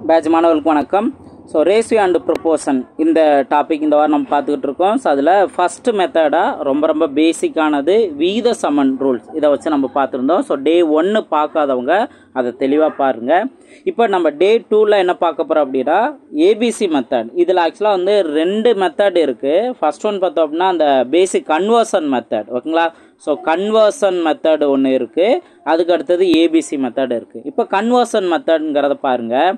Batch மாணவர்களுக்கு வணக்கம். So ratio and proportion இந்த டாபிக் இந்த வாரம் நம்ம பார்த்துக்கிட்டு இருக்கோம். ஸோ அதில் ஃபஸ்ட்டு மெத்தடாக ரொம்ப பேசிக்கானது விகித சமன் ரூல்ஸ், இதை வச்சு நம்ம பார்த்துருந்தோம். ஸோ டே 1 பார்க்காதவங்க அதை தெளிவாக பாருங்கள். இப்போ நம்ம டே 2ல் என்ன பார்க்க போகிறோம் அப்படின்னா ஏபிசி மெத்தட். இதில் ஆக்சுவலாக வந்து 2 மெத்தட் இருக்குது. ஃபஸ்ட் ஒன் பார்த்தோம் அப்படின்னா அந்த பேசிக் கன்வர்ஷன் மெத்தட், ஓகேங்களா. ஸோ கன்வர்ஷன் மெத்தட் ஒன்று இருக்குது, அதுக்கு அடுத்தது ஏபிசி மெத்தட் இருக்குது. இப்போ கன்வர்ஷன் மெத்தட்ங்கிறத பாருங்கள்.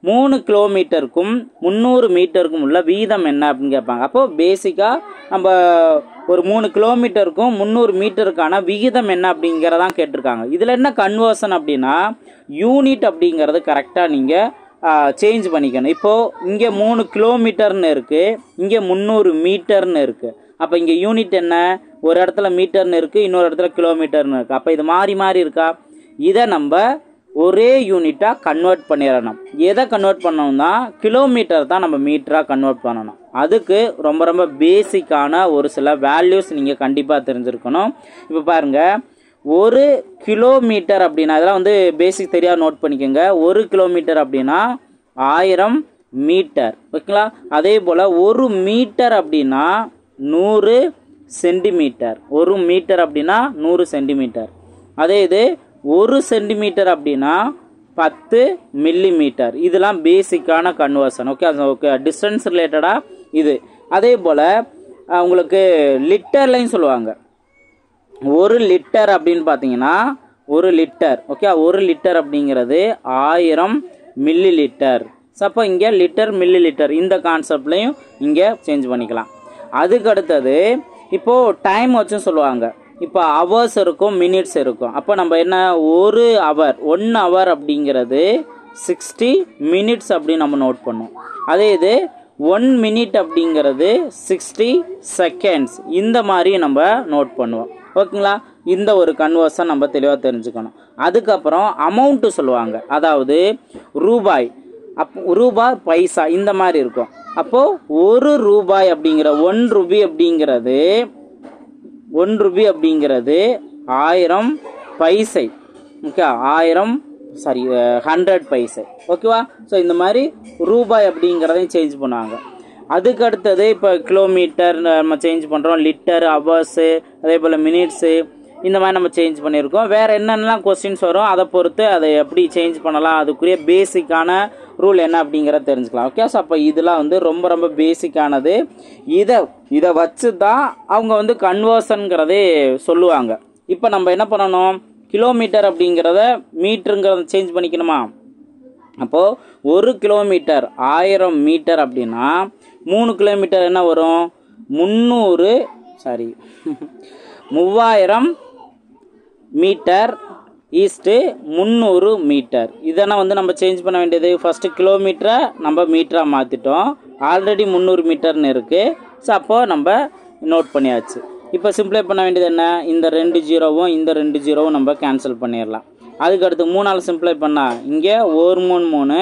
3 கிலோமீட்டருக்கும் 300 மீட்டருக்கும் உள்ள வீதம் என்ன அப்படின்னு கேட்பாங்க. அப்போது பேசிக்காக நம்ம ஒரு 3 கிலோமீட்டருக்கும் 300 மீட்டருக்கான விகிதம் என்ன அப்படிங்கிறதான் கேட்டிருக்காங்க. இதில் என்ன கன்வர்ஷன் அப்படின்னா யூனிட் அப்படிங்கிறது கரெக்டாக நீங்கள் சேஞ்ச் பண்ணிக்கணும். இப்போது இங்கே 3 கிலோமீட்டர்னு இருக்குது, இங்கே 300 மீட்டர்னு இருக்குது. அப்போ இங்கே யூனிட் என்ன, ஒரு இடத்துல மீட்டர்னு இருக்குது, இன்னொரு இடத்துல கிலோமீட்டர்னு இருக்குது. அப்போ இது மாறி மாறி இருக்கா, இதை நம்ம ஒரே யூனிட்டாக கன்வெர்ட் பண்ணிடணும். எதை கன்வெர்ட் பண்ணணும்னா கிலோமீட்டர் தான் நம்ம மீட்டராக கன்வெர்ட் பண்ணணும். அதுக்கு ரொம்ப பேசிக்கான ஒரு சில வேல்யூஸ் நீங்கள் கண்டிப்பாக தெரிஞ்சிருக்கணும். இப்போ பாருங்கள், 1 கிலோமீட்டர் அப்படின்னா இதெல்லாம் வந்து பேசிக் தெரியாது, நோட் பண்ணிக்கோங்க. 1 கிலோமீட்டர் அப்படின்னா 1000 மீட்டர், ஓகேங்களா. அதே போல் 1 மீட்டர் அப்படின்னா 100 சென்டிமீட்டர். 1 மீட்டர் அப்படின்னா 100 சென்டிமீட்டர். அதே இது 1 சென்டிமீட்டர் அப்படின்னா 10 மில்லிமீட்டர். இதெல்லாம் பேசிக்கான கன்வர்ஷன், ஓகே. ஓகே, டிஸ்டன்ஸ் ரிலேட்டடாக இது. அதே போல் உங்களுக்கு லிட்டர்லையும் சொல்லுவாங்க. 1 லிட்டர் அப்படின்னு பார்த்தீங்கன்னா 1 லிட்டர், ஓகே. 1 லிட்டர் அப்படிங்கிறது 1000 மில்லி லிட்டர். அப்போ இங்கே லிட்டர் மில்லி லிட்டர் இந்த கான்செப்ட்லையும் இங்கே சேஞ்ச் பண்ணிக்கலாம். அதுக்கு அடுத்தது இப்போது டைம் வச்சும் சொல்லுவாங்க. இப்போ ஹவர்ஸ் இருக்கும், மினிட்ஸ் இருக்கும். அப்போ நம்ம என்ன, 1 ஹவர் அப்படிங்கிறது 60 மினிட்ஸ் அப்படின்னு நம்ம நோட் பண்ணுவோம். அதே இது 1 மினிட் அப்படிங்கிறது 60 செகண்ட்ஸ், இந்த மாதிரி நம்ம நோட் பண்ணுவோம், ஓகேங்களா. இந்த ஒரு கன்வர்ஷன் நம்ம தெளிவாக தெரிஞ்சுக்கணும். அதுக்கப்புறம் அமௌண்ட்டு சொல்லுவாங்க, அதாவது ரூபாய், ரூபாய் பைசா இந்த மாதிரி இருக்கும். அப்போது 1 ரூபாய் அப்படிங்கிற 1 ரூபி அப்படிங்கிறது 1 ரூபி அப்படிங்கிறது 1000 பைசை, ஓகே. 100 பைசை, ஓகேவா. ஸோ இந்த மாதிரி ரூபாய் அப்படிங்கிறதையும் சேஞ்ச் பண்ணுவாங்க. அதுக்கு அடுத்தது இப்போ கிலோமீட்டர் நம்ம சேஞ்ச் பண்ணுறோம், லிட்டர், ஹவர்ஸு, அதே போல் மினிட்ஸு, இந்த மாதிரி நம்ம சேஞ்ச் பண்ணியிருக்கோம். வேறு என்னென்னலாம் கொஸ்டின்ஸ் வரும் அதை பொறுத்து அதை எப்படி சேஞ்ச் பண்ணலாம், அதுக்குரிய பேசிக்கான ரூல் என்ன அப்படிங்கிறத தெரிஞ்சுக்கலாம், ஓகே. ஸோ அப்போ இதெல்லாம் வந்து ரொம்ப பேசிக்கானது. இதை வச்சு தான் அவங்க வந்து கன்வர்ஷனுங்கிறதே சொல்லுவாங்க. இப்போ நம்ம என்ன பண்ணணும், கிலோமீட்டர் அப்படிங்கிறத மீட்டருங்கிறத சேஞ்ச் பண்ணிக்கணுமா. அப்போது 1 கிலோமீட்டர் 1000 மீட்டர் அப்படின்னா 3 கிலோமீட்டர் என்ன வரும், 3000 மீட்டர் ஈஸ்ட்டு 300 மீட்டர். இதெல்லாம் வந்து நம்ம சேஞ்ச் பண்ண வேண்டியது. ஃபஸ்ட்டு கிலோமீட்டரை நம்ம மீட்டராக மாற்றிட்டோம், ஆல்ரெடி 300 மீட்டர்னு இருக்குது. ஸோ அப்போது நம்ம நோட் பண்ணியாச்சு. இப்போ சிம்ப்ளை பண்ண வேண்டியது என்ன, இந்த 2 ஜீரோவும் இந்த 2 ஜீரோவும் நம்ம கேன்சல் பண்ணிடலாம். அதுக்கடுத்து 3ஆல் சிம்ப்ளை பண்ணால் இங்கே 1 3 3,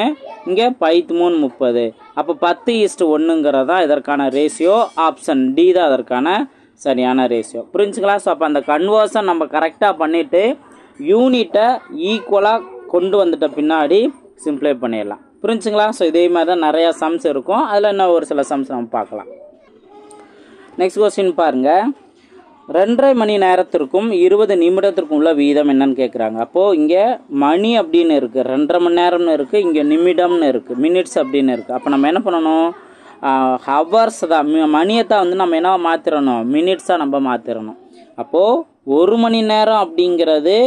இங்கே 5 3 30. அப்போ 10:1ங்கிறது தான் இதற்கான ரேஷியோ. ஆப்ஷன் டி தான் அதற்கான சரியான ரேஷியோ, புரிஞ்சுங்களா. ஸோ அப்போ அந்த கன்வர்ஷன் நம்ம கரெக்டாக பண்ணிவிட்டு யூனிட்டை ஈக்குவலாக கொண்டு வந்துட்ட பின்னாடி சிம்ப்ளை பண்ணிடலாம், புரிஞ்சுங்களா. ஸோ இதே மாதிரி தான் நிறையா சம்ஸ் இருக்கும். அதில் இன்னும் ஒரு சில சம்ஸ் நம்ம பார்க்கலாம். நெக்ஸ்ட் கொஸ்டின் பாருங்கள். 2.5 மணி நேரத்திற்கும் 20 நிமிடத்திற்கும் உள்ள வீதம் என்னன்னு கேட்குறாங்க. அப்போது இங்கே மணி அப்படின்னு இருக்குது, 2.5 மணி நேரம்னு இருக்குது, இங்கே நிமிடம்னு இருக்குது, மினிட்ஸ் அப்படின்னு இருக்குது. அப்போ நம்ம என்ன பண்ணணும், ஹவர்ஸ் தான், மணியை தான் வந்து நம்ம என்ன மாற்றிடணும், மினிட்ஸாக நம்ம மாற்றிடணும். அப்போது 1 மணி நேரம் அப்படிங்கிறது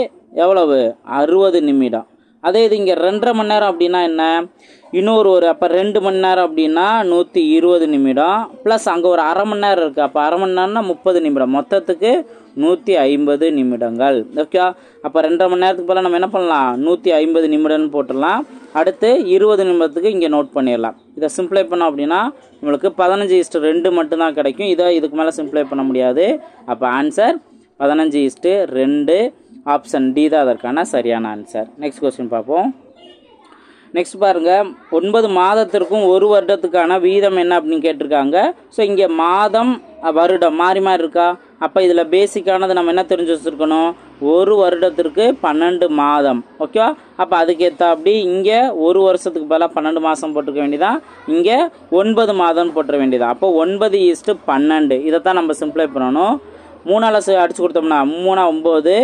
எவ்வளவு, 60 நிமிடம். அதே இது இங்கே 2.5 மணி நேரம் அப்படின்னா என்ன, இன்னொரு அப்போ 2 மணி நேரம் அப்படின்னா 120 நிமிடம், ப்ளஸ் அங்கே ஒரு அரை மணி நேரம் இருக்குது. அப்போ அரை மணி நேரம்னா 30 நிமிடம், மொத்தத்துக்கு 150 நிமிடங்கள், ஓகே. அப்போ 2.5 மணி நேரத்துக்கு போல் நம்ம என்ன பண்ணலாம், 150 நிமிடம்னு போட்டுடலாம். அடுத்து 20 நிமிடத்துக்கு இங்கே நோட் பண்ணிடலாம். இதை சிம்ப்ளை பண்ணோம் அப்படின்னா நம்மளுக்கு 15:2 மட்டும்தான் கிடைக்கும். இதுக்கு மேலே சிம்ப்ளை பண்ண முடியாது. அப்போ ஆன்சர் 15:2, ஆப்ஷன் டி தான் அதற்கான சரியான ஆன்சர். நெக்ஸ்ட் கொஸ்டின் பார்ப்போம். நெக்ஸ்ட் பாருங்கள், 9 மாதத்திற்கும் 1 வருடத்துக்கான வீதம் என்ன அப்படின்னு கேட்டிருக்காங்க. ஸோ இங்கே மாதம் வருடம் மாறி இருக்கா. அப்போ இதில் பேசிக்கானது நம்ம என்ன தெரிஞ்சு வச்சுருக்கணும், ஒரு வருடத்திற்கு 12 மாதம். ஓகேவா? அப்போ அதுக்கேற்ற அப்படி இங்கே ஒரு வருஷத்துக்கு பதிலாக 12 மாதம் போட்டுக்க வேண்டியதான், இங்கே 9 மாதம்னு போட்டுற வேண்டியதான். அப்போ 9:12 இதைத்தான் நம்ம சிம்பிளை பண்ணணும். 3ஆல் அடிச்சு கொடுத்தோம்னா 3 9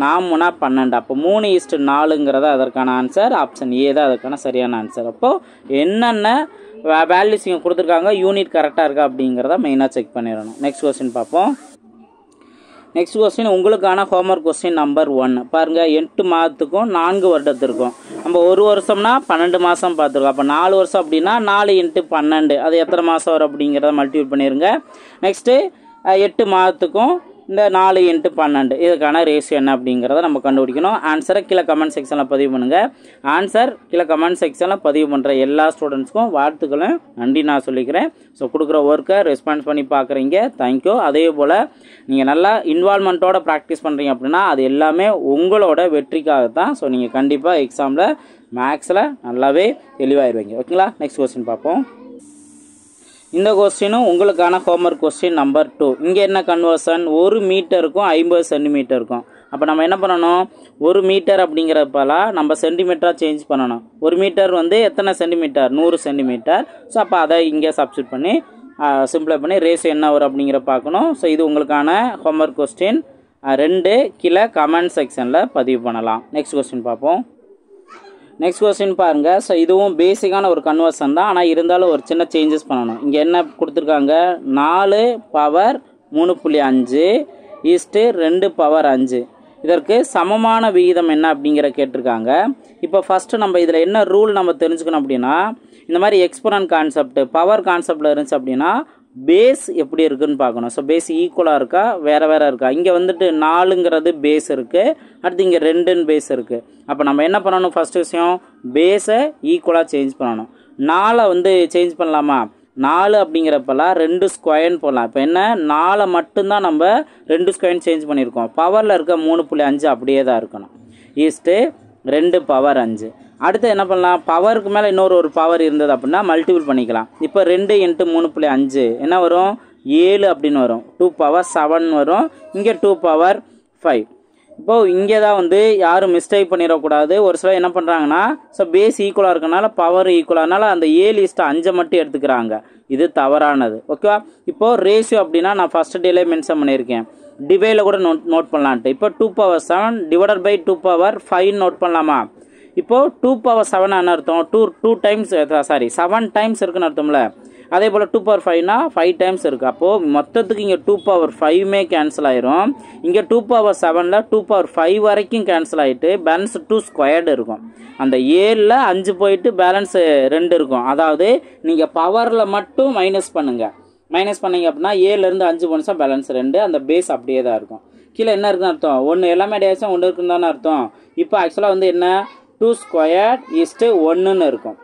4 12. அப்போ 3:4ங்கிறத அதற்கான ஆன்சர். ஆப்ஷன் ஏ தான் அதற்கான சரியான ஆன்சர். அப்போது என்னென்ன வேல்யூஸ் இங்கே கொடுத்துருக்காங்க, யூனிட் கரெக்டாக இருக்கா அப்படிங்கிறத மெயினாக செக் பண்ணிடணும். நெக்ஸ்ட் கொஸ்டின் பார்ப்போம். நெக்ஸ்ட் கொஸ்டின் உங்களுக்கான ஹோம்ஒர்க் கொஸ்டின் நம்பர் 1 பாருங்கள். 8 மாதத்துக்கும் 4 வருடத்திற்கும் நம்ம ஒரு வருஷம்னா 12 மாதம் பார்த்துருக்கோம். அப்போ 4 வருஷம் அப்படின்னா 4 × 12 அது எத்தனை மாதம் வரும் அப்படிங்கிறத மல்டிபிள் பண்ணிடுங்க. நெக்ஸ்ட்டு 8 மாதத்துக்கும் இந்த 4 × 12 இதுக்கான ரேஷியோ என்ன அப்படிங்கிறத நம்ம கண்டுபிடிக்கணும். ஆன்சரை கீழே கமெண்ட் செக்ஷனில் பதிவு பண்ணுங்கள். ஆன்சர் கீழே கமெண்ட் செக்ஷனில் பதிவு பண்ணுற எல்லா ஸ்டூடெண்ட்ஸ்க்கும் வாழ்த்துக்களும் நன்றி நான் சொல்லிக்கிறேன். ஸோ கொடுக்குற ஒர்க்கை ரெஸ்பான்ஸ் பண்ணி பார்க்குறீங்க, தேங்க்யூ. அதே போல் நீங்கள் நல்லா இன்வால்மெண்ட்டோட ப்ராக்டிஸ் பண்ணுறீங்க அப்படின்னா அது எல்லாமே உங்களோட வெற்றிக்காகத்தான். ஸோ நீங்கள் கண்டிப்பாக எக்ஸாமில் மேக்ஸில் நல்லாவே தெளிவாயிருவீங்க. ஓகேங்களா? நெக்ஸ்ட் கொஸ்டின் பார்ப்போம். இந்த கொஸ்டினும் உங்களுக்கான ஹோம்ஒர்க் கொஸ்டின் நம்பர் 2. இங்கே என்ன கன்வர்ஷன், 1 மீட்டருக்கும் 50 சென்டிமீட்டருக்கும். அப்போ நம்ம என்ன பண்ணணும், 1 மீட்டர் அப்படிங்கிறப்பெல்லாம் நம்ம சென்டிமீட்டராக சேஞ்ச் பண்ணணும். 1 மீட்டர் வந்து எத்தனை சென்டிமீட்டர், 100 சென்டிமீட்டர். ஸோ அப்போ அதை இங்கே சப்ஸ்டியூட் பண்ணி சிம்பிளை பண்ணி ரேஷியோ என்ன வரும் அப்படிங்கிற பார்க்கணும். ஸோ இது உங்களுக்கான ஹோம்ஒர்க் கொஸ்டின் 2 கீழே கமெண்ட் செக்ஷனில் பதிவு பண்ணலாம். நெக்ஸ்ட் கொஸ்டின் பார்ப்போம். நெக்ஸ்ட் கொஸ்டின் பாருங்கள். ஸோ இதுவும் பேசிக்கான ஒரு கன்வர்ஷன் தான், ஆனால் இருந்தாலும் ஒரு சின்ன சேஞ்சஸ் பண்ணணும். இங்கே என்ன கொடுத்துருக்காங்க, 4 பவர் 3.5 ஈஸ்ட்டு 2 பவர் 5 இதற்கு சமமான விகிதம் என்ன அப்படிங்கிற கேட்டிருக்காங்க. இப்போ ஃபஸ்ட்டு நம்ம இதில் என்ன ரூல் நம்ம தெரிஞ்சுக்கணும் அப்படின்னா, இந்த மாதிரி எக்ஸ்போனன்ட் கான்செப்ட் பவர் கான்செப்டில் இருந்துச்சு அப்படின்னா பேஸ் எப்படி இருக்குன்னு பார்க்கணும். ஸோ பேஸ் ஈக்குவலாக இருக்கா வேறு இருக்கா. இங்கே வந்துட்டு 4ங்கிறது பேஸ் இருக்குது, அடுத்து இங்கே 2ன்னு பேஸ் இருக்குது. அப்போ நம்ம என்ன பண்ணணும், ஃபஸ்ட்டு விஷயம் பேஸை ஈக்குவலாக சேஞ்ச் பண்ணணும். 4 வந்து சேஞ்ச் பண்ணலாமா, 4 அப்படிங்கிறப்பெல்லாம் 2 ஸ்கொயர்னு போடலாம். இப்போ என்ன 4 மட்டும்தான் நம்ம 2 ஸ்கொயர்னு சேஞ்ச் பண்ணியிருக்கோம். பவரில் இருக்க 3.5 அப்படியே தான் இருக்கணும். ஈஸ்ட்டு 2 பவர் 5. அடுத்து என்ன பண்ணலாம், பவருக்கு மேலே இன்னொரு பவர் இருந்தது அப்படின்னா மல்டிபிள் பண்ணிக்கலாம். இப்போ 2 × 3.5 என்ன வரும், 7 அப்படின்னு வரும். 2 பவர் 7 வரும். இங்கே 2 பவர் 5. இப்போது இங்கே தான் வந்து யாரும் மிஸ்டேக் பண்ணிடக்கூடாது. ஒரு சிலர் என்ன பண்ணுறாங்கன்னா, ஸோ பேஸ் ஈக்குவலாக இருக்கனால பவர் ஈக்குவலானால அந்த 7:5 மட்டும் எடுத்துக்கிறாங்க. இது தவறானது. ஓகேவா? இப்போது ரேஷியோ அப்படின்னா நான் ஃபஸ்ட் டேலே மென்ஷன் பண்ணியிருக்கேன், டிவைடில் கூட நோட் பண்ணலான்ட்டு. இப்போ 2 power 7 divided by 2 power 5 note பண்ணலாமா. இப்போது 2 பவர் 7 என்ன அர்த்தம், 2 டைம்ஸ் 7 டைம்ஸ் இருக்குன்னு அர்த்தம்ல. அதே போல் 2 பவர் 5னா 5 டைம்ஸ் இருக்குது. அப்போது மொத்தத்துக்கு இங்கே 2 பவர் 5மே கேன்சல் ஆயிரும். இங்கே 2 பவர் 7ல் 2 பவர் 5 வரைக்கும் கேன்சல் ஆகிட்டு பேலன்ஸ் 2 ஸ்கொயர்டு இருக்கும். அந்த 7ல் 5 போயிட்டு பேலன்ஸ் 2 இருக்கும். அதாவது நீங்கள் பவரில் மட்டும் மைனஸ் பண்ணுங்கள். மைனஸ் பண்ணிங்க அப்படின்னா 7லேருந்து 5 போனிச்சா பேலன்ஸ் 2. அந்த பேஸ் அப்படியே தான் இருக்கும். கீழே என்ன இருக்குன்னு அர்த்தம், 1 எல்லாமே டேஸும் 1 இருக்குன்னு தானே அர்த்தம். இப்போ ஆக்சுவலாக வந்து என்ன 2 ஸ்கொயர் ஈஸ்ட்டு 1ன்னு இருக்கும்.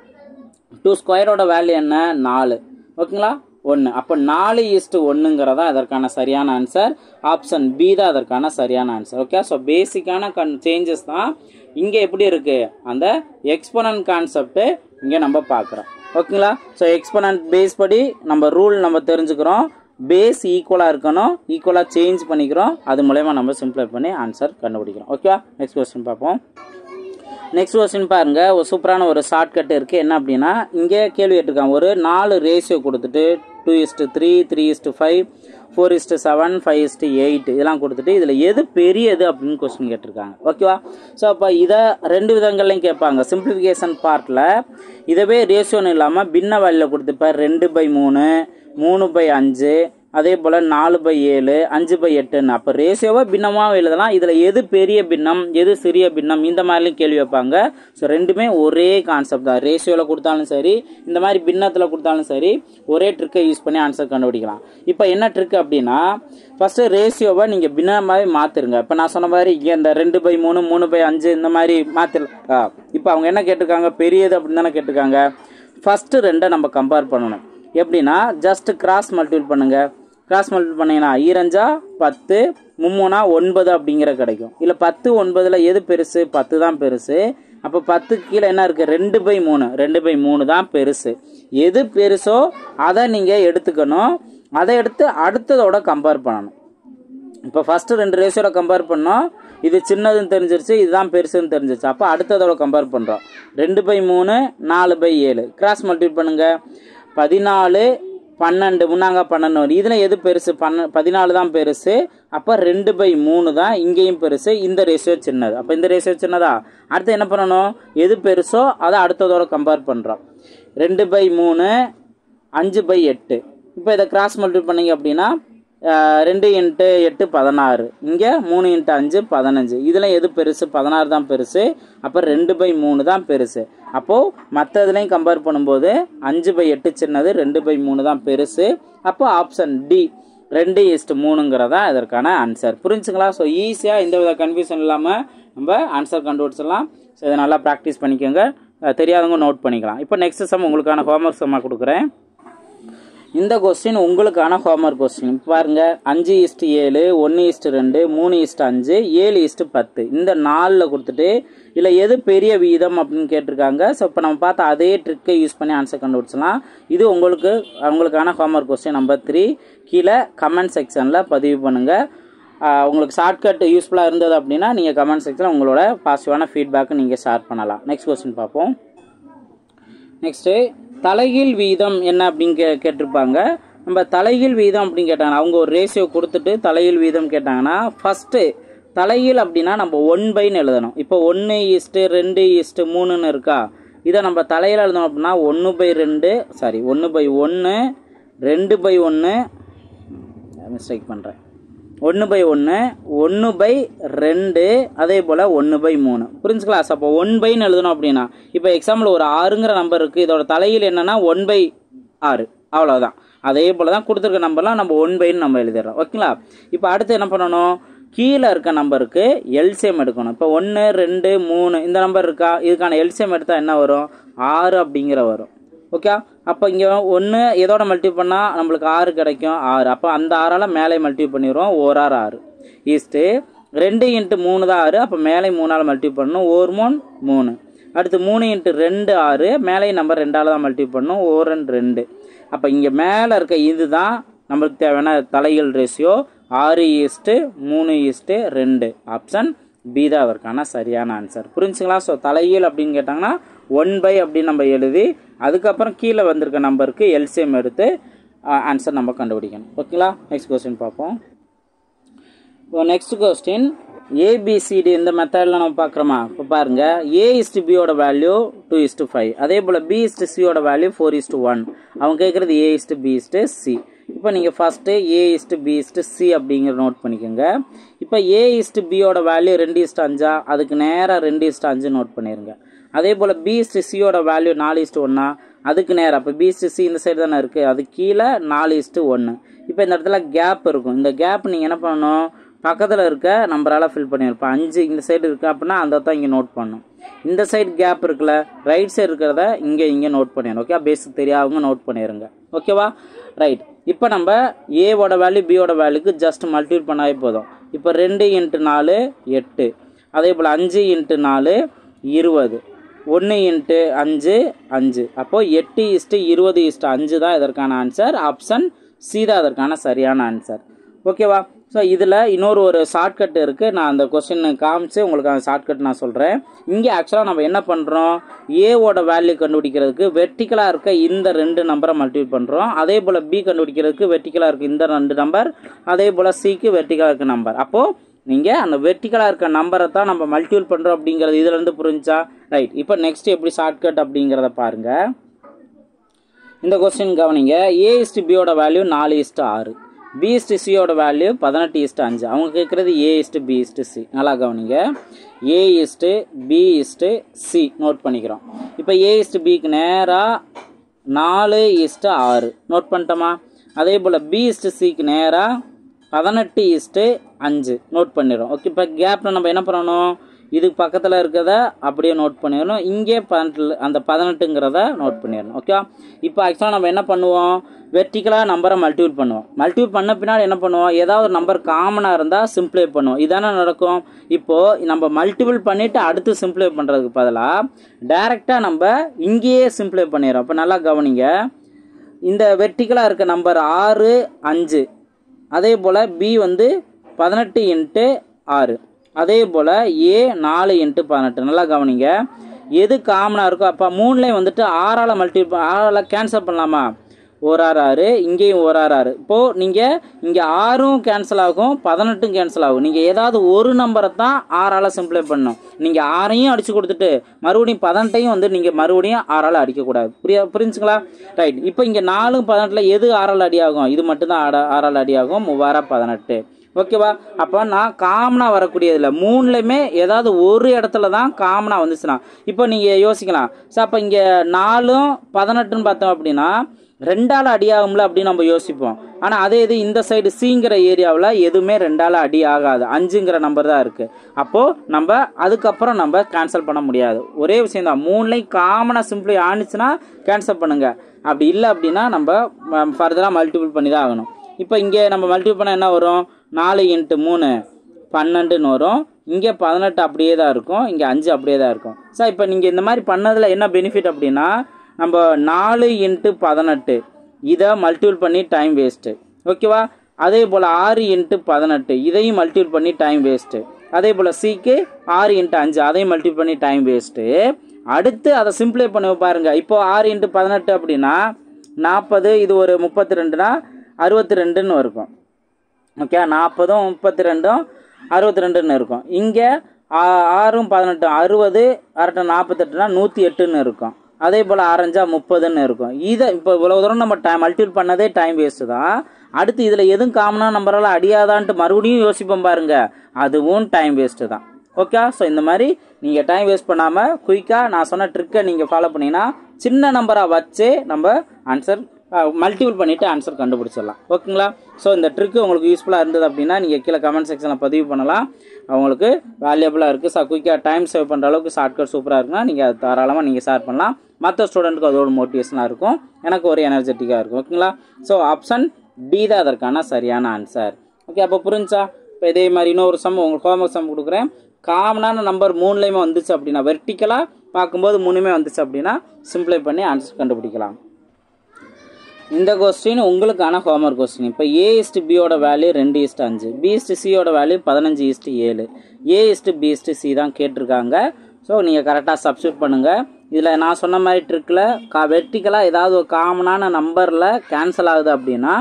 2 ஸ்கொயரோட வேல்யூ என்ன 4. ஓகேங்களா, 1. அப்போ 4:1ங்கிறதா அதற்கான சரியான ஆன்சர். ஆப்ஷன் பி தான் அதற்கான சரியான ஆன்சர். ஓகே, ஸோ பேசிக்கான சேஞ்சஸ் தான் இங்கே எப்படி இருக்குது, அந்த எக்ஸ்போனன்ட் கான்செப்ட்டு இங்கே நம்ம பார்க்குறோம். ஓகேங்களா, ஸோ எக்ஸ்போனன்ட் பேஸ் படி நம்ம ரூல் நம்ம தெரிஞ்சுக்கிறோம். பேஸ் ஈக்குவலாக இருக்கணும், ஈக்குவலாக சேஞ்ச் பண்ணிக்கிறோம். அது மூலயமா நம்ம சிம்பிளை பண்ணி ஆன்சர் கண்டுபிடிக்கிறோம். ஓகேவா, நெக்ஸ்ட் கொஸ்டின் பார்ப்போம். நெக்ஸ்ட் கொஸ்டின் பாருங்கள், ஒரு சூப்பரான ஒரு ஷார்ட்கட் இருக்குது. என்ன அப்படின்னா, இங்கே கேள்வி கேட்டிருக்காங்க, ஒரு 4 ரேஷியோ கொடுத்துட்டு 2:3, 3:5, 4:7, 5:8 இதெல்லாம் கொடுத்துட்டு இதில் எது பெரியது அப்படின்னு கொஸ்டின் கேட்டிருக்காங்க. ஓகேவா, ஸோ அப்போ இதை 2 விதங்கள்லையும் கேட்பாங்க. சிம்பிளிஃபிகேஷன் பார்ட்டில் இதவே ரேஷியோன்னு இல்லாமல் பின்ன வேல்யூவில் கொடுத்துப்பார். 2/3, 3/5, அதே போல் 4/7, 5/8. அப்போ ரேஷியோவை பின்னமாக எழுதலாம். இதில் எது பெரிய பின்னம் எது சிறிய பின்னம் இந்த மாதிரிலையும் கேள்வி வைப்பாங்க. ஸோ ரெண்டுமே ஒரே கான்செப்ட் தான். ரேஷியோவில் கொடுத்தாலும் சரி, இந்த மாதிரி பின்னத்தில் கொடுத்தாலும் சரி, ஒரே ட்ரிக்கை யூஸ் பண்ணி ஆன்சர் கண்டுபிடிக்கலாம். இப்போ என்ன ட்ரிக் அப்படின்னா, ஃபஸ்ட்டு ரேஷியோவை நீங்கள் பின்னமாகவே மாற்றிருங்க. இப்போ நான் சொன்ன மாதிரி இங்கே இந்த 2/3, 3/5 இந்த மாதிரி மாற்றிடலாம். இப்போ அவங்க என்ன கேட்டிருக்காங்க, பெரியது அப்படின்னு தானே கேட்டிருக்காங்க. ஃபஸ்ட்டு 2 நம்ம கம்பேர் பண்ணணும். எப்படின்னா, ஜஸ்ட் கிராஸ் மல்டிபிள் பண்ணுங்கள். கிராஸ் மல்டிபிள் பண்ணிங்கன்னா 2 10, 3 9 அப்படிங்கிற கிடைக்கும். இல்லை 10 9ல் எது பெருசு, 10 தான் பெருசு. அப்போ 10 கீழே என்ன இருக்குது, 2/3, 2/3 தான் பெருசு. எது பெருசோ அதை நீங்கள் எடுத்துக்கணும். அதை எடுத்து அடுத்ததோட கம்பேர் பண்ணணும். இப்போ ஃபஸ்ட்டு 2 ரேஷியோட கம்பேர் பண்ணோம். இது சின்னதுன்னு தெரிஞ்சிருச்சு, இதுதான் பெருசுன்னு தெரிஞ்சிருச்சு. அப்போ அடுத்ததோட கம்பேர் பண்ணுறோம். 2/3 4/7 கிராஸ் மல்டிபிள் பண்ணுங்க. 14 12 முன்னாங்க 12 வரும். இதில் எது பெருசு? 14 தான் பெருசு. அப்போ 2/3 தான் இங்கேயும் பெருசு. இந்த ரேஷியோ சின்னது. அப்போ இந்த ரேஷியோ சின்னதா? அடுத்து என்ன பண்ணணும்? எது பெருசோ அதை அடுத்ததோட கம்பேர் பண்ணுறோம். 2/3 5/8. இப்போ இதை கிராஸ் மல்டிபிள் பண்ணிங்க அப்படின்னா 2 × 8 16. இங்கே 3 × 5 15. இதில் எது பெருசு? 16 தான் பெருசு. அப்போ 2/3 தான் பெருசு. அப்போது மற்ற இதுலையும் கம்பேர் பண்ணும்போது 5/8 சின்னது, 2/3 தான் பெருசு. அப்போ ஆப்ஷன் டி 2:3ங்கிறதா இதற்கான ஆன்சர். புரிஞ்சுங்களா? ஸோ ஈஸியாக எந்த வித கன்ஃபியூஷன் இல்லாமல் நம்ம ஆன்சர் கண்டுபிடிச்சிடலாம். ஸோ இதை நல்லா ப்ராக்டிஸ் பண்ணிக்கோங்க. தெரியாதவங்க நோட் பண்ணிக்கலாம். இப்போ நெக்ஸ்ட் சம் உங்களுக்கான ஹோம்ஒர்க் சம்மாக கொடுக்குறேன். இந்த கொஸ்டின் உங்களுக்கான ஹோம்ஒர்க் கொஸ்டின். பாருங்கள், 5:7 1:2 3:5 7:10 இந்த 4ல் கொடுத்துட்டு இதில் எது பெரிய வீதம் அப்படின்னு கேட்டிருக்காங்க. ஸோ இப்போ நம்ம பார்த்த அதே ட்ரிக்கை யூஸ் பண்ணி ஆன்சர் கண்டுபிடிச்சலாம். இது உங்களுக்கான ஹோம்ஒர்க் கொஸ்டின் நம்பர் 3. கீழே கமெண்ட் செக்ஷனில் பதிவு பண்ணுங்கள். உங்களுக்கு ஷார்ட்கட் யூஸ்ஃபுல்லாக இருந்தது அப்படின்னா நீங்கள் கமெண்ட் செக்ஷனில் உங்களோட பாசிட்டிவான ஃபீட்பேக்கை நீங்கள் ஷேர் பண்ணலாம். நெக்ஸ்ட் கொஸ்டின் பார்ப்போம். நெக்ஸ்ட்டு தலைகீழ் வீதம் என்ன அப்படின்னு கேட்டிருப்பாங்க. நம்ம தலைகீழ் வீதம் அப்படின்னு கேட்டாங்கன்னா அவங்க ஒரு ரேஷியோ கொடுத்துட்டு தலைகீழ் வீதம் கேட்டாங்கன்னா ஃபஸ்ட்டு தலைகீழ் அப்படின்னா நம்ம 1/ன்னு எழுதணும். இப்போ 1:2:3 இருக்கா? இதை நம்ம தலையில் எழுதணும் அப்படின்னா 1/2 1/1 2/1 மிஸ்டேக் பண்ணுறேன் 1/1 1/2 அதே போல் 1/3. புரிஞ்சுக்கலாம்? அப்போ 1/ன்னு எழுதணும் அப்படின்னா இப்போ எக்ஸாம்பிள் ஒரு 6ங்கிற நம்பர் இருக்குது. இதோட தலையில் என்னென்னா 1/6 அவ்வளோதான். அதே போல் தான் கொடுத்துருக்க நம்பர்லாம் நம்ம 1/ன்னு நம்ம எழுதிடுறோம். ஓகேங்களா? இப்போ அடுத்து என்ன பண்ணணும்? கீழே இருக்க நம்பருக்கு எல்சிஎம் எடுக்கணும். இப்போ 1 2 3 இந்த நம்பர் இருக்கா? இதுக்கான எல்சிஎம் எடுத்தால் என்ன வரும்? 6 அப்படிங்கிற வரும். ஓகே, அப்போ இங்கே 1 எதோட மல்டிபிள் பண்ணால் நம்மளுக்கு 6 கிடைக்கும் 6. அப்போ அந்த 6ஆல் மேலே மல்டிபிள் பண்ணிடுவோம். 1 6 ஈஸ்ட்டு 2 × 3 தான் 6. அப்போ மேலே 3ஆல் மல்டிபிள் பண்ணணும். 1 3 3. அடுத்து 3 × 2 6. மேலே நம்பர் 2ஆல் தான் மல்டிபிள் பண்ணணும். 1 2. அப்போ இங்கே மேலே இருக்க இது தான் நம்மளுக்கு தேவையான தலைகீழ் ரேஷியோ 6:3:2. ஆப்ஷன் பி தான் அதற்கான சரியான ஆன்சர். புரிஞ்சுங்களா? ஸோ தலைகீழ் அப்படின்னு கேட்டாங்கன்னா 1/, அப்படின்னு நம்ம எழுதி அதுக்கப்புறம் கீழே வந்திருக்க நம்பருக்கு எல்சிஎம் எடுத்து ஆன்சர் நம்ம கண்டுபிடிக்கணும். ஓகேங்களா? நெக்ஸ்ட் கொஸ்டின் பார்ப்போம். இப்போ நெக்ஸ்ட் கொஸ்டின் ஏபிசிடி இந்த மெத்தடில் நம்ம பார்க்குறோமா? இப்போ பாருங்கள், A:B வேல்யூ 2:5. அதே போல் B:C வேல்யூ 4:1. அவங்க கேட்குறது A:B:C. இப்போ நீங்கள் ஃபஸ்ட்டு A:B:C அப்படிங்கிற நோட் பண்ணிக்கோங்க. இப்போ A:B வேல்யூ 2:5. அதுக்கு நேராக 2:5 நோட் பண்ணிடுங்க. அதே போல் B:C வேல்யூ 4:1. அதுக்கு நேராக இப்போ B:C இந்த சைடு தானே இருக்குது, அது கீழே 4:1. இப்போ இந்த இடத்துல கேப் இருக்கும். இந்த கேப் நீங்கள் என்ன பண்ணணும்? பக்கத்தில் இருக்க நம்பரால் ஃபில் பண்ணியிருப்போம். 5 இந்த சைடு இருக்குது அப்படின்னா அந்த தான் இங்கே நோட் பண்ணணும். இந்த சைடு கேப் இருக்குல்ல, ரைட் சைடு இருக்கிறத இங்கே நோட் பண்ணிடணும். ஓகே, பேசிக் தெரியாதவங்க நோட் பண்ணிடுங்க. ஓகேவா? ரைட். இப்போ நம்ம ஏவோட வேல்யூ பியோட வேல்யூக்கு ஜஸ்ட் மல்டிபிள் பண்ணாவே போதும். இப்போ 2 × 4 8. அதே போல் 5 × 4 20. 1 × 5 5. அப்போது 8:20:5 தான் இதற்கான ஆன்சர். ஆப்ஷன் சி தான் அதற்கான சரியான ஆன்சர். ஓகேவா? ஸோ இதில் ஒரு ஷார்ட்கட் இருக்குது. நான் அந்த கொஸ்டின் காமிச்சு உங்களுக்கு அந்த ஷார்ட்கட் நான் சொல்கிறேன். இங்கே ஆக்சுவலாக நம்ம என்ன பண்ணுறோம்? ஏவோட வேல்யூ கண்டுபிடிக்கிறதுக்கு வெர்டிக்கலாக இருக்க இந்த 2 நம்பரை மல்டிபிள் பண்ணுறோம். அதே போல் பி கண்டுபிடிக்கிறதுக்கு வெர்டிக்கலாக இருக்க இந்த 2 நம்பர். அதே போல் சிக்கு வெர்டிக்கலாக இருக்க நம்பர். அப்போது நீங்கள் அந்த வெர்டிக்கலாக இருக்க நம்பரை தான் நம்ம மல்டிபிள் பண்ணுறோம் அப்படிங்கிறது இதுலேருந்து புரிஞ்சா? ரைட். இப்போ நெக்ஸ்ட் எப்படி ஷார்ட்கட் அப்படிங்கிறத பாருங்கள். இந்த கொஸ்டின் கவனிங்க. A:B value 4:6. B:C value 18:5. அவங்க கேட்குறது A:B:C. நல்லா கவனிங்க. A:B:C நோட் பண்ணிக்கிறோம். இப்போ A:Bக்கு நேராக 4:6 நோட் பண்ணிட்டோமா? அதே போல் B:Cக்கு நேராக 18:5 நோட் பண்ணிடுறோம். ஓகே, இப்போ கேப்பில் நம்ம என்ன பண்ணணும்? இதுக்கு பக்கத்தில் இருக்கிறத அப்படியே நோட் பண்ணிடணும். இங்கே 18 அந்த 18ங்கிறத நோட் பண்ணிடணும். ஓகே, இப்போ ஆக்சுவலாக நம்ம என்ன பண்ணுவோம்? வெர்டிக்கலாக நம்பரை மல்டிபிள் பண்ணுவோம். மல்டிபிள் பண்ண பின்னாடி என்ன பண்ணுவோம்? ஏதாவது ஒரு நம்பர் காமனாக இருந்தால் சிம்பிளை பண்ணுவோம். இதானே நடக்கும். இப்போது நம்ம மல்டிபிள் பண்ணிவிட்டு அடுத்து சிம்பிளை பண்ணுறதுக்கு பதிலாக டைரெக்டாக நம்ம இங்கேயே சிம்பிளை பண்ணிடுறோம். இப்போ நல்லா கவனிங்க. இந்த வெர்டிக்கலாக இருக்க நம்பர் 6 5. அதே போல் பி 18 × 6. அதே போல் ஏ 4 × 18. நல்லா கவனிங்க, எது காமனாக இருக்கோ அப்போ 3லேயும் வந்துட்டு 6ஆல் மல்டிபிள் 6ஆல் கேன்சல் பண்ணலாமா? 1 6 6, இங்கேயும் 1 6 6. இப்போது நீங்கள் இங்கே 6ம் கேன்சல் ஆகும், 18ம் கேன்சல் ஆகும். நீங்கள் ஏதாவது ஒரு நம்பரை தான் 6ஆல் சிம்பிளை பண்ணணும். நீங்கள் 6ஐயும் அடித்து கொடுத்துட்டு மறுபடியும் 18ஐயும் வந்து நீங்கள் மறுபடியும் 6ஆல் அடிக்கக்கூடாது. புரிஞ்சுங்களா? ரைட். இப்போ இங்கே 4 18 எது 6ஆல் அடி ஆகும்? இது மட்டும்தான் 6ஆல் அடி ஆகும். 3 18. ஓகேவா? அப்போ நான் காமனாக வரக்கூடியதில்லை, 3லேயுமே ஏதாவது ஒரு இடத்துல தான் காமனாக வந்துச்சுன்னா இப்போ நீங்கள் யோசிக்கலாம், சார் அப்போ இங்கே 4ம் 18ன்னு பார்த்தோம் அப்படின்னா 2ஆல் அடி ஆகும்ல அப்படின்னு நம்ம யோசிப்போம். ஆனால் அதே இது இந்த சைடு சிங்கிற ஏரியாவில் எதுவுமே 2ஆல் அடி ஆகாது, 5ங்கிற நம்பர் தான் இருக்குது. அப்போது நம்ம அதுக்கப்புறம் நம்ம கேன்சல் பண்ண முடியாது. ஒரே விஷயம் தான், 3லையும் காமனாக சிம்பிளி ஆனிச்சுன்னா கேன்சல் பண்ணுங்கள். அப்படி இல்லை அப்படின்னா நம்ம ஃபர்தராக மல்டிபிள் பண்ணி தான் ஆகணும். இப்போ இங்கே நம்ம மல்டிபிள் பண்ணால் என்ன வரும்? 4 × 3 12ன்னு வரும். இங்கே 18 அப்படியே தான் இருக்கும், இங்கே 5 அப்படியே தான் இருக்கும். சார் இப்போ நீங்கள் இந்த மாதிரி பண்ணதில் என்ன பெனிஃபிட் அப்படின்னா, நம்ம 4 × 18 இதை மல்டிபிள் பண்ணி டைம் வேஸ்ட்டு. ஓகேவா? அதே போல் 6 × 18 இதையும் மல்டிபிள் பண்ணி டைம் வேஸ்ட்டு. அதே போல் சிக்கு 6 × 5 அதையும் மல்டிபிள் பண்ணி டைம் வேஸ்ட்டு. அடுத்து அதை சிம்பிளை பண்ண பாருங்கள். இப்போது 6 × 18 அப்படின்னா 40, இது ஒரு 32னா 62ன்னு இருக்கும். ஓகே, 40ம் 32ம் 62ன்னு இருக்கும். இங்கே 6ம் 18 60 அரட்டை 48னா 108ன்னு இருக்கும். அதே போல் 6 5 30ன்னு இருக்கும். இதை இப்போ இவ்வளோ தூரம் நம்ம மல்டிபிள் பண்ணதே டைம் வேஸ்ட்டு தான். அடுத்து இதில் எதுவும் காமனாக நம்பரால் அடியாதான்ட்டு மறுபடியும் யோசிப்போம் பாருங்கள், அதுவும் டைம் வேஸ்ட்டு தான். ஓகே, ஸோ இந்த மாதிரி நீங்கள் டைம் வேஸ்ட் பண்ணாமல் குயிக்காக நான் சொன்ன ட்ரிக்கை நீங்கள் ஃபாலோ பண்ணிங்கன்னா சின்ன நம்பராக வச்சு நம்ம ஆன்சர் மல்டிபிள் பண்ணிவிட்டு ஆன்சர் கண்டுபிடிச்சிடலாம். ஓகேங்களா? ஸோ இந்த ட்ரிக்கு உங்களுக்கு யூஸ்ஃபுல்லாக இருந்தது அப்படின்னா நீங்கள் கீழே கமெண்ட் செக்ஷனில் பதிவு பண்ணலாம். அவங்களுக்கு வேல்யூபிளாக இருக்குது. ஸோ குயிக்காக டைம் சேவ் பண்ணுற அளவுக்கு ஷார்ட்கட் சூப்பராக இருக்குன்னா நீங்கள் அது தாராளமாக நீங்கள் ஷேர் பண்ணலாம். மற்ற ஸ்டூடெண்ட்டுக்கு அதோட மோட்டிவேஷனாக இருக்கும், எனக்கு ஒரு எனர்ஜெட்டிக்காக இருக்கும். ஓகேங்களா? ஸோ ஆப்ஷன் டி தான் அதற்கான சரியான ஆன்சர். ஓகே, அப்போ புரிஞ்சா? இப்போ இதே மாதிரி இன்னொரு சம் உங்களுக்கு ஹோம்ஒர்க் சம் கொடுக்குறேன். காமனான நம்பர் 3லேயுமே வந்துச்சு அப்படின்னா, வெர்டிக்கலாக பார்க்கும்போது 3மே வந்துச்சு அப்படின்னா சிம்பிளை பண்ணி ஆன்சர் கண்டுபிடிக்கலாம். இந்த கொஸ்டின் உங்களுக்கான ஹோம்ஒர்க் கொஸ்டின். இப்போ A/Bயோட வேல்யூ 2:5, B/Cயோட வேல்யூ 15:7, A/B/C தான் கேட்டிருக்காங்க. ஸோ நீங்கள் கரெக்டாக சப்ஸ்டியூட் பண்ணுங்கள். இதில் நான் சொன்ன மாதிரி ட்ரிக்கில் வெர்டிக்கலாக ஏதாவது ஒரு காமனான நம்பரில் கேன்சல் ஆகுது அப்படின்னா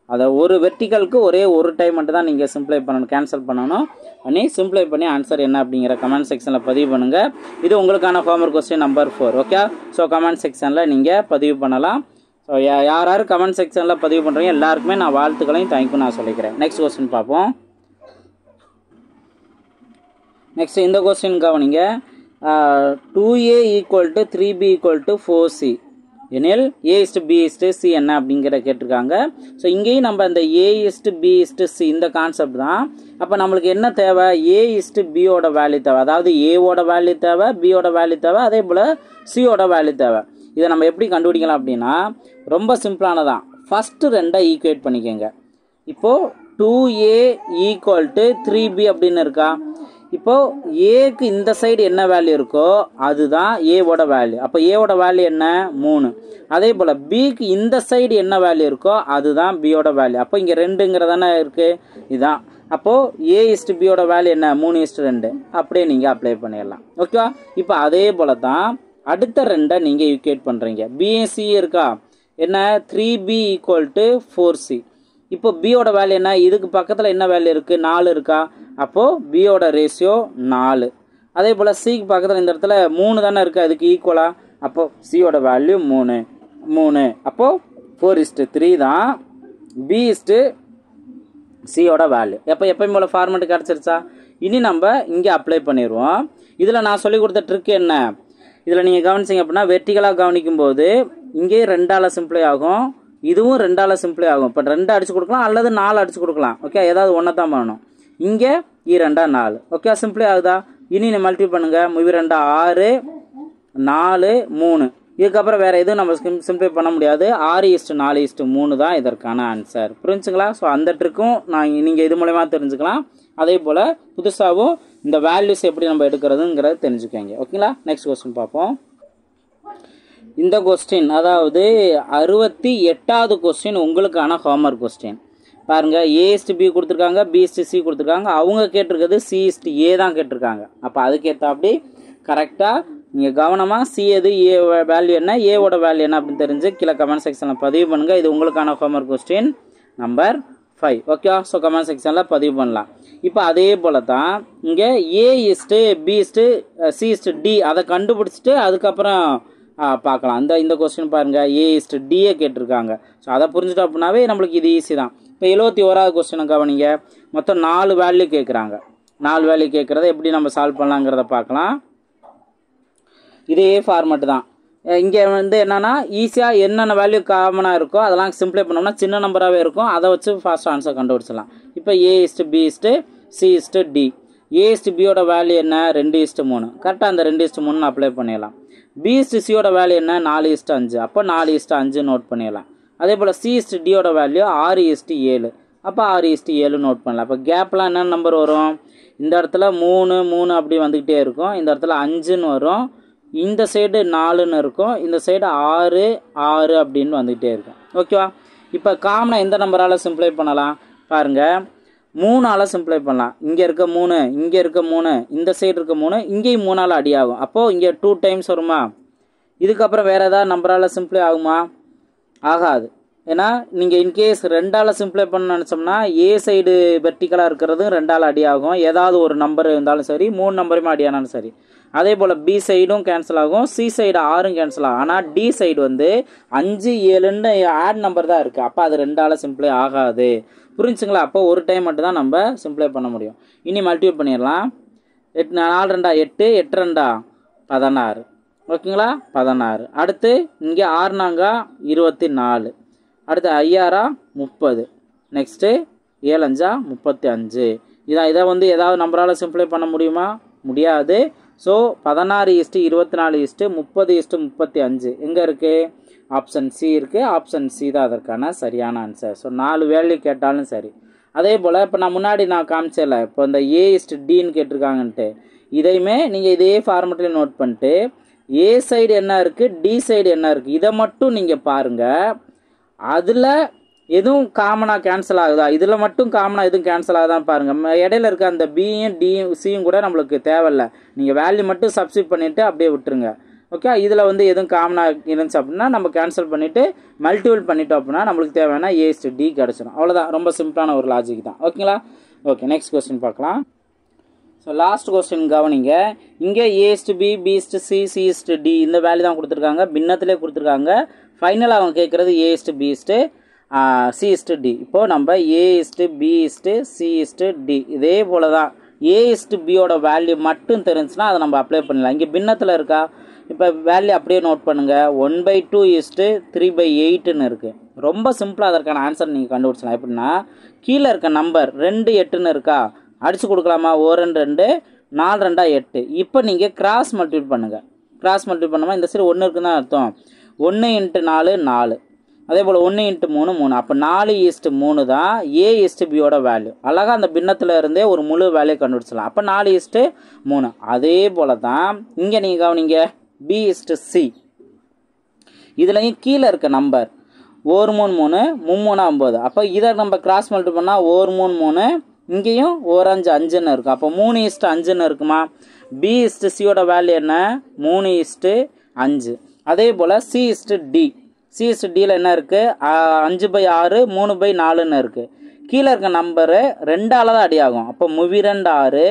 அதை ஒரு வெர்டிக்கலுக்கு ஒரே ஒரு டைம் மட்டும் தான் நீங்கள் சிம்பிளை பண்ணணும், கேன்சல் பண்ணணும். பண்ணி சிம்பிளை பண்ணி ஆன்சர் என்ன அப்படிங்கிற கமெண்ட் செக்ஷனில் பதிவு பண்ணுங்கள். இது உங்களுக்கான homework question number 4. Okay, so comment செக்ஷனில் நீங்கள் பதிவு பண்ணலாம். ஸோ யார் கமெண்ட் செக்ஷனில் பதிவு பண்ணுறீங்க எல்லாருக்குமே நான் வாழ்த்துக்களையும் தேங்க்யூ நான் சொல்லிக்கிறேன். நெக்ஸ்ட் கொஸ்டின் பார்ப்போம். நெக்ஸ்ட் இந்த கொஸ்டின் கவனிங்க. 2A = 3B = 4C எனில் A/B/C என்ன அப்படிங்கிற கேட்டிருக்காங்க. ஸோ இங்கேயும் நம்ம இந்த A/B/C இந்த கான்செப்ட் தான். அப்போ நம்மளுக்கு என்ன தேவை? A/Bயோட வேல்யூ தேவை, அதாவது ஏவோட வேல்யூ தேவை, பியோட வேல்யூ தேவை, அதே போல் சியோட வேல்யூ தேவை. இதை நம்ம எப்படி கண்டுபிடிக்கலாம் அப்படின்னா ரொம்ப சிம்பிளானதான். ஃபஸ்ட்டு 2 ஈக்குவேட் பண்ணிக்கோங்க. இப்போது 2A = 3B அப்படின்னு இருக்கா? இப்போது ஏக்கு இந்த சைடு என்ன வேல்யூ இருக்கோ அதுதான் ஏவோட வேல்யூ. அப்போ ஏவோட வேல்யூ என்ன? 3. அதே போல் பிக்கு இந்த சைடு என்ன வேல்யூ இருக்கோ அதுதான் பியோட வேல்யூ. அப்போ இங்கே 2ங்கிறதானே இருக்குது, இதுதான். அப்போது A/Bயோட வேல்யூ என்ன? 3:2. அப்படியே நீங்கள் அப்ளை பண்ணிடலாம். ஓகேவா? இப்போ அதே போல் தான் அடுத்த 2 நீங்கள் ஈக்குவேட் பண்ணுறீங்க. B/C இருக்கா? என்ன? 3B = 4C. இப்போ பியோட வேல்யூ என்ன? இதுக்கு பக்கத்தில் என்ன வேல்யூ இருக்குது? 4 இருக்கா? அப்போது பியோட ரேஷியோ 4. அதே போல் சிக்கு பக்கத்தில் இந்த இடத்துல 3 தானே இருக்குது, அதுக்கு ஈக்குவலாக. அப்போது சியோட வேல்யூ 3. அப்போது 4:3 தான் B/Cயோட வேல்யூ. எப்பயும் போல் ஃபார்மெட் கிடச்சிருச்சா? இனி நம்ம இங்கே அப்ளை பண்ணிடுவோம். இதில் நான் சொல்லி கொடுத்த ட்ரிக் என்ன? இதில் நீங்கள் கவனிச்சிங்க அப்படின்னா வெர்டிக்கலாக கவனிக்கும் போது இங்கே 2ஆல் சிம்பிளை ஆகும், இதுவும் 2ஆல் சிம்பிளை ஆகும். இப்போ 2 அடிச்சு கொடுக்கலாம் அல்லது 4 அடிச்சு கொடுக்கலாம். ஓகே, ஏதாவது ஒன்று தான் பண்ணணும். இங்கே 2 4. ஓகே, சிம்பிளை ஆகுதா? இனி நீ மல்டிபிள் பண்ணுங்கள். 2 6 4 3. இதுக்கப்புறம் வேறு எதுவும் நம்ம சிம்பிளை பண்ண முடியாது. 6:4:3 தான் இதற்கான ஆன்சர். புரிஞ்சுங்களா? ஸோ அந்த ட்ரிக்கும் நீங்கள் இது மூலமா தெரிஞ்சுக்கலாம். அதே போல் புதுசாகவும் இந்த வேல்யூஸ் எப்படி நம்ம எடுக்கிறதுங்கிறத தெரிஞ்சுக்கோங்க. ஓகேங்களா? நெக்ஸ்ட் கொஸ்டின் பார்ப்போம். இந்த கொஸ்டின் அதாவது 68வது கொஸ்டின் உங்களுக்கான ஹோம்ஒர்க் கொஸ்டின். பாருங்கள் A/B கொடுத்துருக்காங்க, B/C கொடுத்துருக்காங்க. அவங்க கேட்டிருக்கிறது C/A தான் கேட்டிருக்காங்க. அப்போ அதுக்கேற்றாப்படி கரெக்டாக நீங்கள் கவனமாக C எது, A வேல்யூ என்ன, ஏவோட வேல்யூ என்ன அப்படின்னு தெரிஞ்சு கீழே கமெண்ட் செக்ஷனில் பதிவு பண்ணுங்கள். இது உங்களுக்கான homework question number 5. Okay, so comment செக்ஷனில் பதிவு பண்ணலாம். இப்போ அதே போல் தான் இங்கே A/B/C/D அதை கண்டுபிடிச்சிட்டு அதுக்கப்புறம் பார்க்கலாம். இந்த கொஸ்டின் பாருங்கள், A/Dயை கேட்டிருக்காங்க. ஸோ அதை புரிஞ்சுட்டோம் அப்படின்னாவே நம்மளுக்கு இது ஈஸி தான். இப்போ 71வது கொஸ்டினை கவனிங்க. மொத்தம் 4 வேல்யூ கேட்குறாங்க. 4 வேல்யூ கேட்குறத எப்படி நம்ம சால்வ் பண்ணலாங்கிறத பார்க்கலாம். இதே ஃபார்மெட் தான். இங்கே என்னென்னா ஈஸியாக என்னென்ன வேல்யூ காமனாக இருக்கோ அதெல்லாம் சிம்பிளை பண்ணோம்னா சின்ன நம்பராகவே இருக்கும். அதை வச்சு ஃபாஸ்ட் ஆன்சர் கண்டுபிடிச்சிடலாம். இப்போ A/B/C/D. A/Bயோட வேல்யூ என்ன, 2:3. கரெக்டாக அந்த 2:3 அப்ளை பண்ணிடலாம். B/Cயோட வேல்யூ என்ன, 4:5. அப்போ 4:5 நோட் பண்ணிடலாம். அதே போல் C/Dயோட வேல்யூ 6:7. அப்போ 6:7 நோட் பண்ணலாம். அப்போ கேப்லாம் என்னென்ன நம்பர் வரும், இந்த இடத்துல 3 3 அப்படி வந்துக்கிட்டே இருக்கும். இந்த இடத்துல 5ன்னு வரும். இந்த சைடு 4ன்னு இருக்கும். இந்த சைடு 6 6 அப்படின்னு வந்துக்கிட்டே இருக்கும். ஓகேவா? இப்போ காமனாக எந்த நம்பரால் சிம்ப்ளை பண்ணலாம் பாருங்கள், 3ஆல் சிம்ப்ளை பண்ணலாம். இங்கே இருக்க 3, இங்கே இருக்க 3, இந்த சைடு இருக்க 3, இங்கேயும் 3ஆல் அடி ஆகும். அப்போது இங்கே 2 டைம்ஸ் வருமா? இதுக்கப்புறம் வேறு ஏதாவது நம்பரால் சிம்ப்ளை ஆகுமா? ஆகாது. ஏன்னா நீங்கள் இன்கேஸ் 2ஆல் சிம்ப்ளை பண்ண நினச்சோம்னா A சைடு வெர்டிக்கலாக இருக்கிறது 2ஆல் அடி ஆகும். ஏதாவது ஒரு நம்பர் இருந்தாலும் சரி, 3 நம்பருமே அடி ஆனாலும் சரி. அதே போல் B சைடும் கேன்சல் ஆகும், C சைடு 6ம் கேன்சல் ஆகும். ஆனால் D சைடு 5 7ன்னு ஆட் நம்பர் தான் இருக்குது. அப்போ அது 2ஆல் சிம்ப்ளை ஆகாது. புரிஞ்சுங்களா? அப்போ ஒரு டைம் மட்டும் தான் நம்ம சிம்ப்ளை பண்ண முடியும். இனி மல்டிப்ளை பண்ணிடலாம். 4 2 8, 8 2 16. ஓகேங்களா? 16. அடுத்து இங்கே 6 4 24. அடுத்து 5 30. நெக்ஸ்ட்டு 7 5 35. இதை ஏதாவது நம்பரால் சிம்ப்ளை பண்ண முடியுமா? முடியாது. ஸோ 16:24:30:35 எங்கே இருக்குது? ஆப்ஷன் சி இருக்குது. ஆப்ஷன் சி தான் அதற்கான சரியான ஆன்சர். ஸோ 4 வேல்யூ கேட்டாலும் சரி. அதே போல் இப்போ நான் காமிச்சல, இப்போ இந்த A/Dன்னு கேட்டிருக்காங்கன்ட்டு இதையுமே நீங்கள் இதே ஃபார்மெட்டில் நோட் பண்ணிட்டு A சைடு என்ன இருக்குது, D சைடு என்ன இருக்குது, இதை மட்டும் நீங்கள் பாருங்கள். அதில் எதுவும் காமனாக கேன்சல் ஆகுதா, இதில் மட்டும் காமனாக எதுவும் கேன்சல் ஆகுதான்னு பாருங்கள். இடையில இருக்க அந்த பியும் டியும் சியும் கூட நம்மளுக்கு தேவையில்லை. நீங்கள் வேல்யூ மட்டும் சப்ஸ்டிட் பண்ணிவிட்டு அப்படியே விட்டுருங்க. ஓகே, இதில் எதுவும் காமனாக இருந்துச்சு அப்படின்னா நம்ம கேன்சல் பண்ணிவிட்டு மல்டிபிள் பண்ணிட்டோம் அப்படின்னா நம்மளுக்கு தேவையான A/D கிடச்சிடும். அவ்வளோதான். ரொம்ப சிம்பிளான ஒரு லாஜிக் தான். ஓகேங்களா? ஓகே, நெக்ஸ்ட் கொஸ்டின் பார்க்கலாம். ஸோ லாஸ்ட் கொஸ்டின் கவனிங்க. இங்கே A/B, B/C, C/D இந்த வேல்யூ தான் கொடுத்துருக்காங்க. பின்னத்திலே கொடுத்துருக்காங்க. ஃபைனலாக அவங்க கேட்குறது A/B, C/D. இப்போது நம்ம A/B, C/D இதே போல் தான். A/Bயோட வேல்யூ மட்டும் தெரிஞ்சுன்னா அதை நம்ம அப்ளை பண்ணலாம். இங்கே பின்னத்தில் இருக்கா? இப்போ வேல்யூ அப்படியே நோட் பண்ணுங்கள். 1/2 3/8ன்னு இருக்குது. ரொம்ப சிம்பிளாக அதற்கான ஆன்சர் நீங்கள் கண்டுபிடிச்சலாம். எப்படின்னா கீழே இருக்க நம்பர் 2 8ன்னு இருக்கா, அடித்து கொடுக்கலாமா? 1 2 4 2 8. இப்போ நீங்கள் கிராஸ் மல்டிபிள் பண்ணுங்கள். கிராஸ் மல்டிபிள் பண்ணுமா இந்த சைடு 1 இருக்குன்னு தான் அர்த்தம். 1 × 4 4. அதே போல் 1 × 3 3. அப்போ 4:3 தான் A/Bயோட வேல்யூ. அழகாக அந்த பின்னத்தில் இருந்தே ஒரு முழு வேல்யூ கண்டுபிடிச்சலாம். அப்போ 4:3. அதே போல் தான் இங்கே நீங்கள் கவனிங்க B/C. இதுலையும் கீழே இருக்க நம்பர் 1 3 3 3 9. அப்போ இதை நம்ம கிராஸ் மல்டிபிள் பண்ணால் 1 3 3, இங்கேயும் 1 5 5ன்னு இருக்கும். அப்போ 3:5ன்னு இருக்குமா? B/Cயோட வேல்யூ என்ன? 3:5. அதே போல் C/D. C/Dயில் என்ன இருக்குது? 5/6 3/4ன்னு இருக்குது. கீழே இருக்க நம்பரு 2ஆல் தான் அடி ஆகும். அப்போ 2 6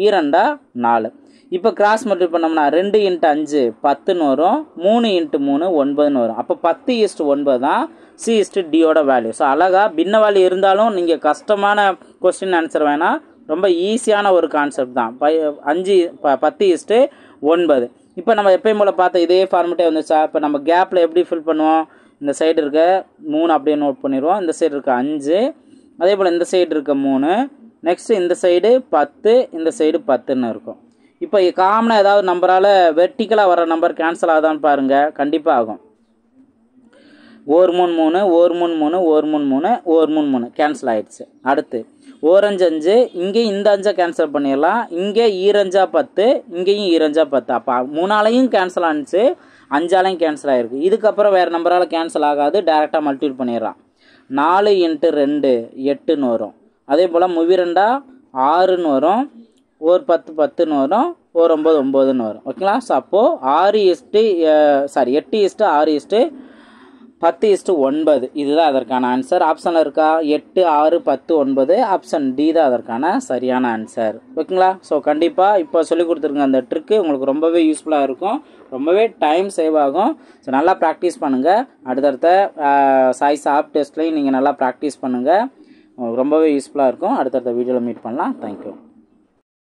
2 4. இப்போ கிராஸ் மல்டிபிள் பண்ணோம்னா 2 × 5 10ன்னு வரும். 3 × 3 9ன்னு வரும். அப்போ 10:9 தான் C/Dயோட வேல்யூ. ஸோ அழகாக பின்ன வேல்யூ இருந்தாலும் நீங்கள் கஷ்டமான கொஸ்டின் ஆன்சர் வேணாம், ரொம்ப ஈஸியான ஒரு கான்செப்ட் தான். 10:9. இப்போ நம்ம எப்பயும் போல் பார்த்த இதே ஃபார்மெட்டே வந்துச்சா? இப்போ நம்ம கேப்பில் எப்படி ஃபில் பண்ணுவோம்? இந்த சைடு இருக்க 3 அப்படியே நோட் பண்ணிடுவோம். இந்த சைடு இருக்க 5, அதே போல் இந்த சைடு இருக்க 3, நெக்ஸ்ட்டு இந்த சைடு 10, இந்த சைடு 10ன்னு இருக்கும். இப்போ காமனாக ஏதாவது நம்பரால் வெர்டிக்கலாக வர நம்பர் கேன்சல் ஆகுதான்னு பாருங்கள். கண்டிப்பாக ஆகும். 1 3 3 1 3 3 1 3 3 1 3 3 கேன்சல் ஆகிடுச்சு. அடுத்து 1 5 5, இங்கேயும் இந்த 5 கேன்சல் பண்ணிடலாம். இங்கே 2 5 10, இங்கேயும் 2 5 10. அப்போ 3ஆலையும் கேன்சல் ஆனிச்சு, 5ஆலையும் கேன்சல் ஆகிருக்கு. இதுக்கப்புறம் வேறு நம்பரால் கேன்சல் ஆகாது, டேரெக்டாக மல்டிபிள் பண்ணிடலாம். 4 × 2 8ன்னு வரும். அதே போல் முவிரெண்டா 6ன்னு வரும். ஒரு 10 10ன்னு வரும். ஒரு 9 9ன்னு வரும். ஓகேங்களா? ஸோ அப்போது 8:10:10:9 இதுதான் அதற்கான ஆன்சர். ஆப்ஷனில் இருக்கா 8 6 10 9. ஆப்ஷன் டி தான் அதற்கான சரியான ஆன்சர். ஓகேங்களா? ஸோ கண்டிப்பாக இப்போ சொல்லிக் கொடுத்துருங்க அந்த ட்ரிக்கு உங்களுக்கு ரொம்பவே யூஸ்ஃபுல்லாக இருக்கும். ரொம்பவே டைம் சேவ் ஆகும். ஸோ நல்லா ப்ராக்டிஸ் பண்ணுங்கள். அடுத்தடுத்த சாய் சாப் டெஸ்ட்லையும் நீங்கள் நல்லா ப்ராக்டிஸ் பண்ணுங்கள். உங்களுக்கு ரொம்பவே யூஸ்ஃபுல்லாக இருக்கும். அடுத்தடுத்த வீடியோவில் மீட் பண்ணலாம். தேங்க்யூ.